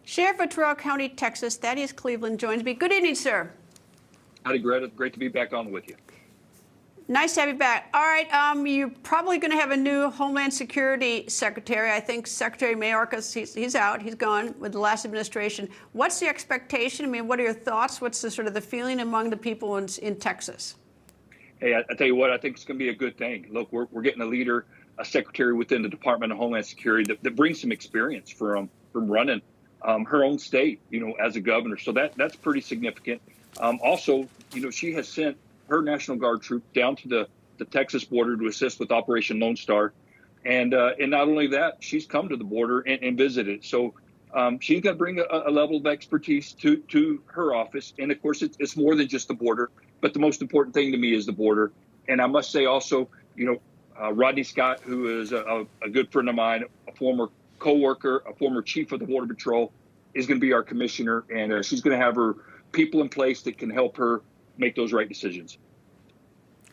Sheriff of Terrell County, Texas, Thaddeus Cleveland joins me. Good evening, sir. Howdy, Greta. Great to be back on with you. Nice to have you back. All right, you're probably going to have a new Homeland Security Secretary. I think Secretary Mayorkas, he's out. He's gone with the last administration. What's the expectation? I mean, what are your thoughts? What's the sort of the feeling among the people in Texas? Hey, I tell you what, I think it's going to be a good thing. Look, we're getting a leader, a secretary within the Department of Homeland Security that brings some experience from running her own state, as a governor. So that's pretty significant. Also, she has sent her National Guard troop down to the Texas border to assist with Operation Lone Star. And not only that, she's come to the border and visited. So she's got to bring a level of expertise to her office. And of course, it's more than just the border. But the most important thing to me is the border. And I must say also, Rodney Scott, who is a good friend of mine, a former co-worker, a former chief of the Border Patrol, is going to be our commissioner. And she's going to have her people in place that can help her make those right decisions.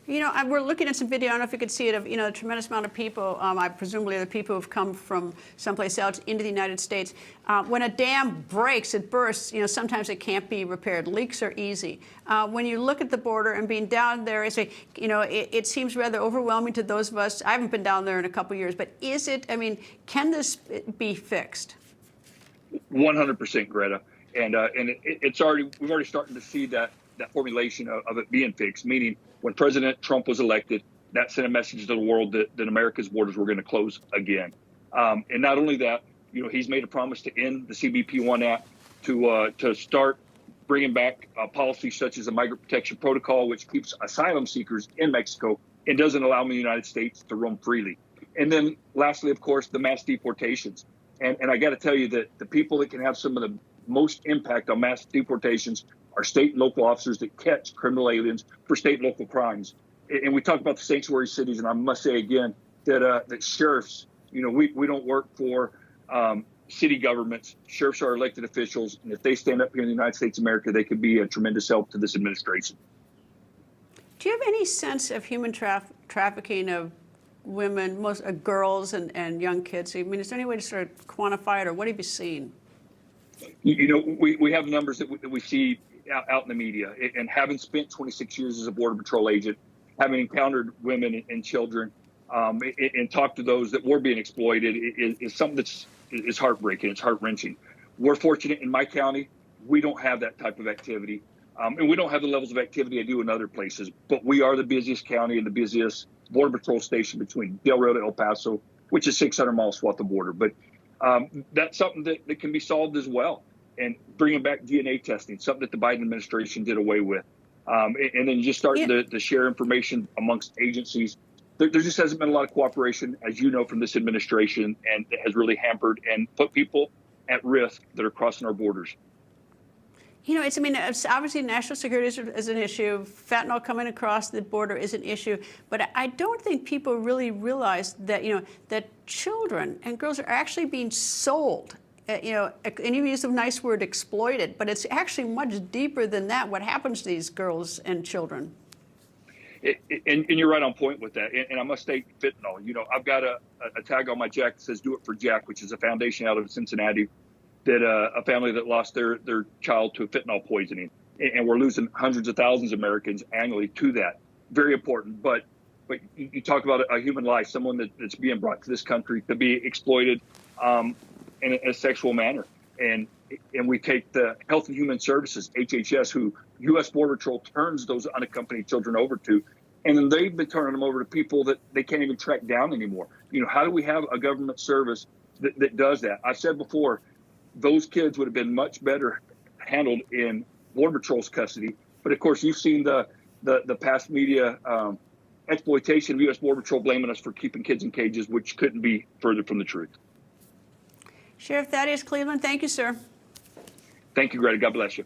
We're looking at some video. I don't know if you could see it of, a tremendous amount of people. I presumably the people who've come from someplace else into the United States. When a dam breaks, it bursts, sometimes it can't be repaired. Leaks are easy. When you look at the border and being down there, it seems rather overwhelming to those of us. I haven't been down there in a couple of years, but can this be fixed? 100%, Greta. And we've already started to see that formulation of it being fixed, meaning when President Trump was elected, that sent a message to the world that America's borders were going to close again. And not only that, he's made a promise to end the CBP-1 Act, to start bringing back policies such as the Migrant Protection Protocol, which keeps asylum seekers in Mexico and doesn't allow them in the United States to roam freely. And then lastly, of course, the mass deportations. And I got to tell you that the people that can have some of the most impact on mass deportations are state and local officers that catch criminal aliens for state and local crimes. And we talk about the sanctuary cities, and I must say again that sheriffs, we don't work for city governments. Sheriffs are elected officials, and if they stand up here in the United States of America, they could be a tremendous help to this administration. Do you have any sense of human trafficking of women, most girls and young kids? I mean, is there any way to sort of quantify it, or what have you seen? We have numbers that we see out in the media, and having spent 26 years as a Border Patrol agent, having encountered women and children, and talked to those that were being exploited is something is heartbreaking. It's heart-wrenching. We're fortunate in my county, we don't have that type of activity, and we don't have the levels of activity I do in other places, but we are the busiest county and the busiest Border Patrol station between Del Rio to El Paso, which is 600 miles south of the border. But that's something that can be solved as well. And bringing back DNA testing, something that the Biden administration did away with. And then just starting to share information amongst agencies. There just hasn't been a lot of cooperation, as you know, from this administration, and it has really hampered and put people at risk that are crossing our borders. It's obviously national security is an issue. Fentanyl coming across the border is an issue. But I don't think people really realize that, that children and girls are actually being sold. And you use a nice word, exploited, but it's actually much deeper than that, what happens to these girls and children. And you're right on point with that. And I must state fentanyl. I've got a tag on my jacket that says "Do It for Jack," which is a foundation out of Cincinnati that a family that lost their child to fentanyl poisoning. And we're losing hundreds of thousands of Americans annually to that. Very important. But you talk about a human life, someone that's being brought to this country to be exploited in a sexual manner. And we take the Health and Human Services, HHS, who U.S. Border Patrol turns those unaccompanied children over to, and then they've been turning them over to people that they can't even track down anymore. How do we have a government service that does that? I've said before, those kids would have been much better handled in Border Patrol's custody. But of course, you've seen the past media exploitation of U.S. Border Patrol blaming us for keeping kids in cages, which couldn't be further from the truth. Sheriff Thaddeus Cleveland, thank you, sir. Thank you, Greta. God bless you.